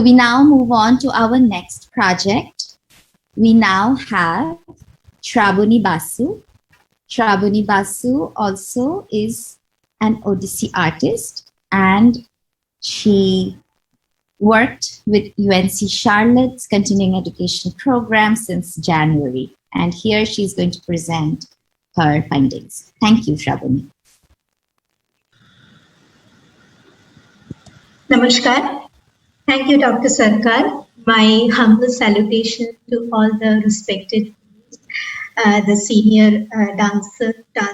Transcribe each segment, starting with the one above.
we now move on to our next project. We now have Shrabani Basu. Shrabani Basu also is an Odissi artist, and she worked with UNC Charlotte's continuing education program since January. And here she's going to present her findings. Thank you, Shrabani. Namaskar. Thank you, Dr. Sarkar. My humble salutation to all the respected the senior dance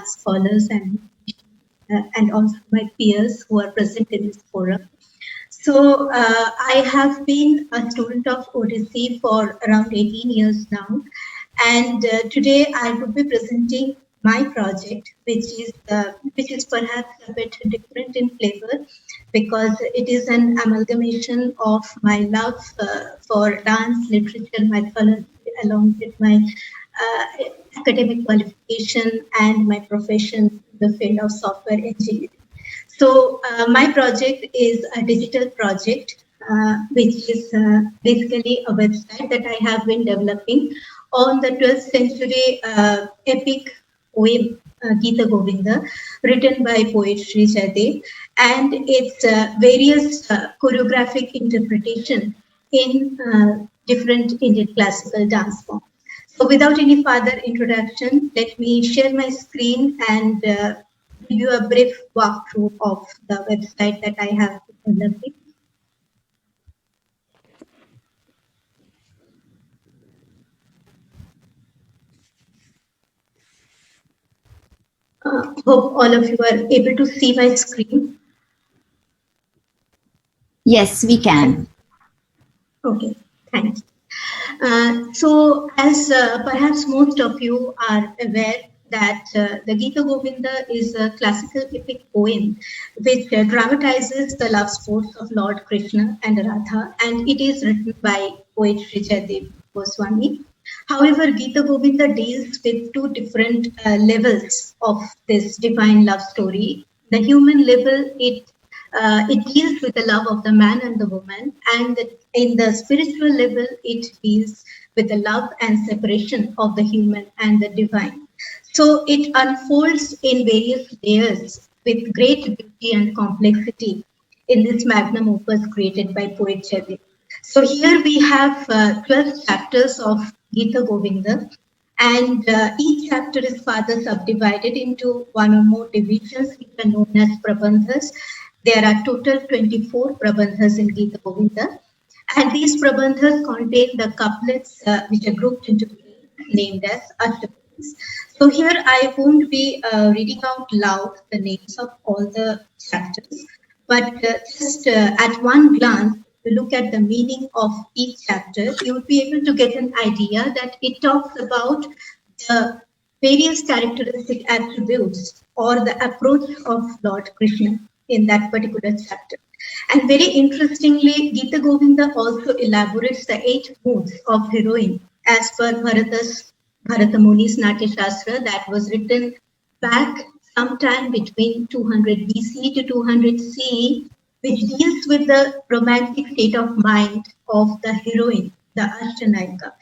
scholars and also my peers who are present in this forum. So I have been a student of Odissi for around 18 years now, and today I would be presenting my project, which is perhaps a bit different in flavor, because it is an amalgamation of my love for dance, literature, mythology, along with my academic qualification and my profession in the field of software engineering. So my project is a digital project, which is basically a website that I have been developing on the 12th century epic poem Gita Govinda, written by poet Sri Jaydev, and its various choreographic interpretation in different Indian classical dance forms. So without any further introduction, let me share my screen and give you a brief walkthrough of the website that I have developed. Hope all of you are able to see my screen. Yes, we can. Okay, thanks. So as perhaps most of you are aware that the Gita Govinda is a classical epic poem which dramatizes the love sports of Lord Krishna and Radha, and it is written by poet Sri Jaydev Goswami. However, Gita Govinda deals with two different levels of this divine love story. The human level, it deals with the love of the man and the woman, and in the spiritual level, it deals with the love and separation of the human and the divine. So it unfolds in various layers with great beauty and complexity in this magnum opus created by poet Jaydev. So here we have 12 chapters of Gita Govinda, and each chapter is further subdivided into one or more divisions which are known as prabandhas. There are total 24 prabandhas in Gita Govinda, and these prabandhas contain the couplets which are grouped into named as Ashta. So here I won't be reading out loud the names of all the chapters, but just at one glance, to look at the meaning of each chapter, you will be able to get an idea that it talks about the various characteristic attributes or the approach of Lord Krishna in that particular chapter. And very interestingly, Gita Govinda also elaborates the 8 moods of heroine as per Bharata Muni's Natya Shastra that was written back sometime between 200 BC to 200 CE, which deals with the romantic state of mind of the heroine, the Ashta Nayika.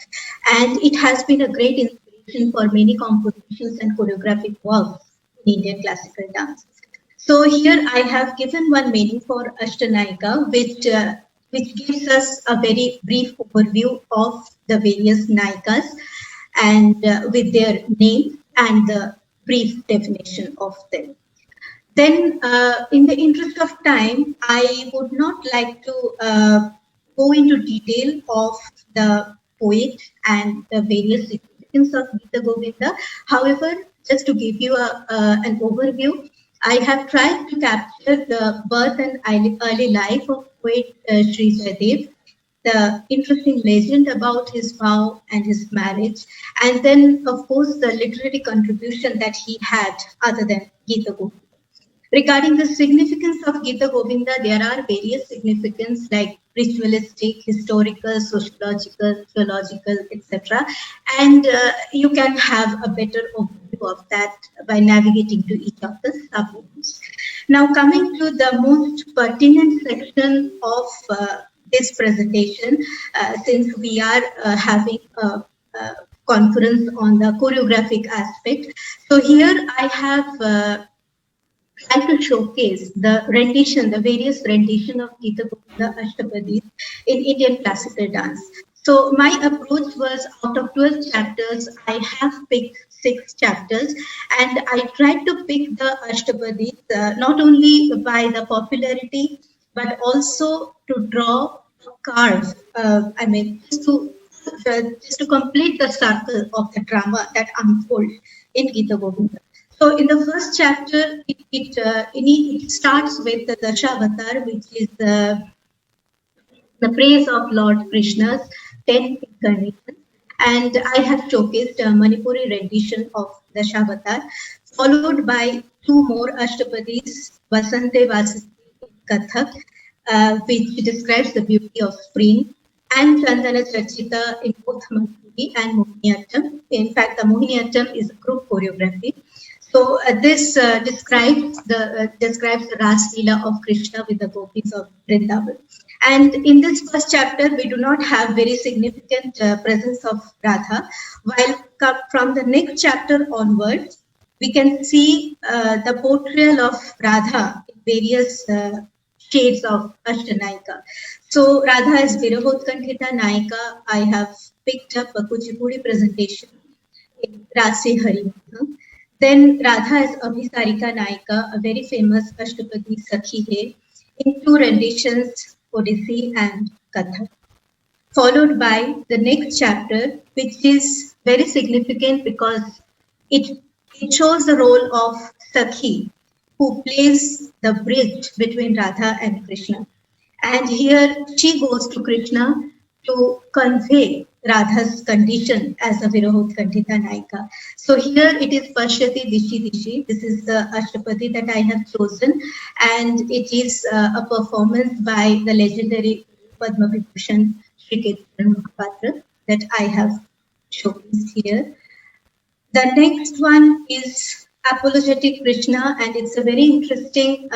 And it has been a great inspiration for many compositions and choreographic works in Indian classical dance. So here I have given one meaning for Ashta Nayika, which gives us a very brief overview of the various Nayikas and with their name and the brief definition of them. Then, in the interest of time, I would not like to go into detail of the poet and the various significance of Gita Govinda. However, just to give you an overview, I have tried to capture the birth and early life of poet Sri Jaydev, the interesting legend about his vow and his marriage, and then, of course, the literary contribution that he had other than Gita Govinda. Regarding the significance of Gita Govinda, there are various significance like ritualistic, historical, sociological, theological, etc. And you can have a better overview of that by navigating to each of the subunits. Now, coming to the most pertinent section of this presentation since we are having a conference on the choreographic aspect. So here I have tried to showcase the rendition, the various rendition of Gita Govinda Ashtapadis in Indian classical dance. So my approach was, out of 12 chapters, I have picked 6 chapters, and I tried to pick the Ashtapadis not only by the popularity, but also to draw, carve. Just to complete the circle of the drama that unfolds in Gita Govinda. So in the first chapter, it starts with the Dashavatara, which is the praise of Lord Krishna's 10 incarnations. And I have showcased a Manipuri rendition of Dashavatara, followed by 2 more Ashtapadis, Vasante Vasasti Kathak, which describes the beauty of spring, and Chandana Charchita in both Manipuri and Mohiniyattam. In fact, the Mohiniyattam is a group choreography. So this describes the Ras Leela of Krishna with the gopis of Vrindavan. And in this first chapter, we do not have very significant presence of Radha. While from the next chapter onwards, we can see the portrayal of Radha in various shades of Ashta Nayika. So Radha is Virahotkanthita Nayika. I have picked up a Kuchipudi presentation in Rase Hari. Then Radha is Abhisarika Nayika, a very famous Ashtapadi Sakhi hai, in 2 renditions, Odissi and Kathak. Followed by the next chapter, which is very significant because it shows the role of Sakhi, who plays the bridge between Radha and Krishna. And here she goes to Krishna to convey Radha's condition as a Virahotkanthita Nayika. So here it is Pashyati Dishi Dishi. This is the Ashtapadi that I have chosen, and it is a performance by the legendary Padma Vibhushan Sri Ketan Mahapatra that I have showcased here. The next one is Apologetic Krishna, and it's a very interesting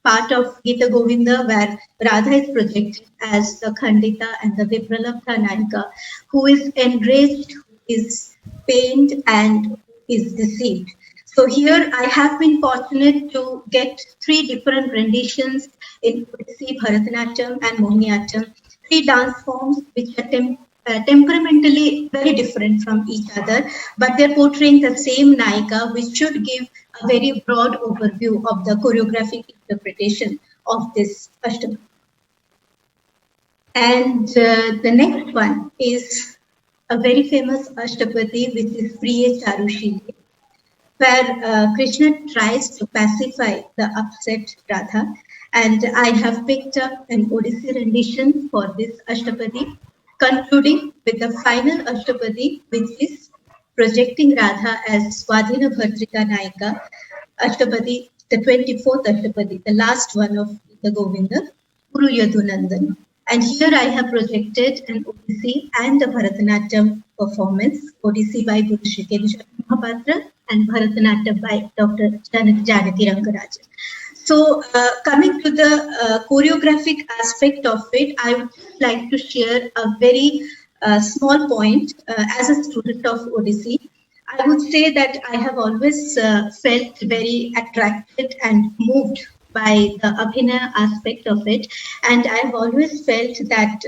part of Gita Govinda where Radha is projected as the Khandita and the Vipralabdha Nayika, who is enraged, is pained, and is deceived. So here I have been fortunate to get 3 different renditions in Odissi, Bharatanatyam and Mohiniyattam, 3 dance forms which are temperamentally very different from each other, but they're portraying the same Nayika, which should give a very broad overview of the choreographic interpretation of this Ashtapadi. And the next one is a very famous Ashtapadi, which is Priye Charushile, where Krishna tries to pacify the upset Radha. And I have picked up an Odissi rendition for this Ashtapadi, concluding with the final Ashtapadi, which is projecting Radha as Swadhina Bhartrika Nayika, Ashtapadi, the 24th Ashtapadi, the last one of the Govinda, Guru Yadunandan. And here I have projected an Odissi and a Bharatanatyam performance, Odissi by Guru Sri Ketan Mahapatra and Bharatanatyam by Dr. Janaki Rangarajan. So coming to the choreographic aspect of it, I would like to share a very small point as a student of Odissi. I would say that I have always felt very attracted and moved by the Abhinaya aspect of it. And I've always felt that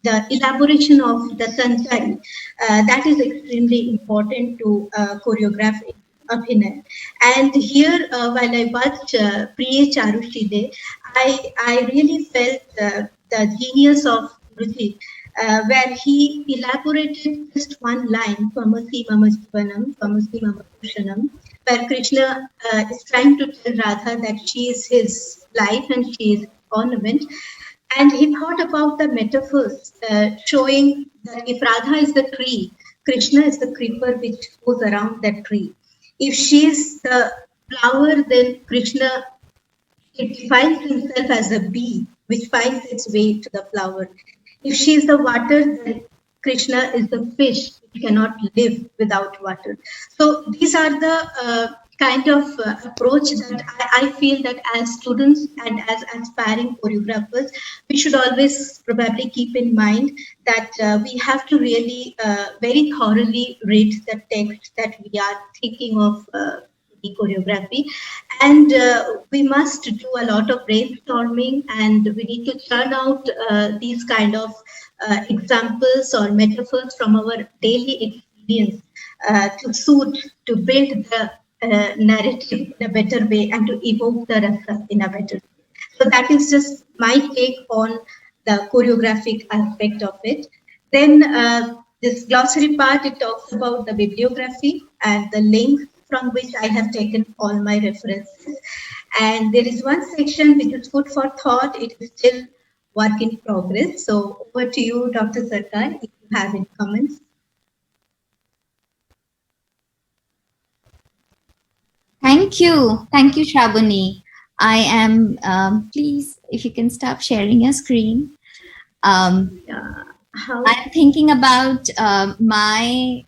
the elaboration of the Sanchari, that is extremely important to choreograph Abhinaya. And here, while I watched Priye Charushile, I really felt the genius of Guruji, where he elaborated just one line, Tvamasi Mama Jivanam, Tvamasi Mama Bhushanam, where Krishna is trying to tell Radha that she is his life and she is ornament. And he thought about the metaphors showing that if Radha is the tree, Krishna is the creeper which goes around that tree. If she is the flower, then Krishna defines himself as a bee which finds its way to the flower. If she is the water, then Krishna is the fish which cannot live without water. So these are the kind of approach that I feel that as students and as aspiring choreographers, we should always probably keep in mind that we have to really very thoroughly read the text that we are thinking of the choreography, and we must do a lot of brainstorming, and we need to churn out these kind of examples or metaphors from our daily experience to suit, to build the narrative in a better way and to evoke the rasa in a better way. So that is just my take on the choreographic aspect of it. Then this glossary part, it talks about the bibliography and the links from which I have taken all my references. And there is one section which is food for thought. It is still work in progress. So over to you, Dr. Sarkar, if you have any comments. Thank you. Thank you, Shabuni. I am, please, if you can stop sharing your screen. I'm thinking about my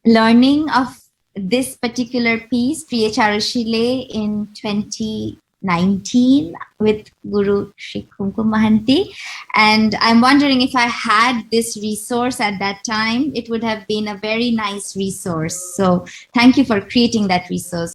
learning of this particular piece, Priya Charushile, in 2019 with Guru Shri Kumkum Mahanti. And I'm wondering if I had this resource at that time, it would have been a very nice resource. So thank you for creating that resource.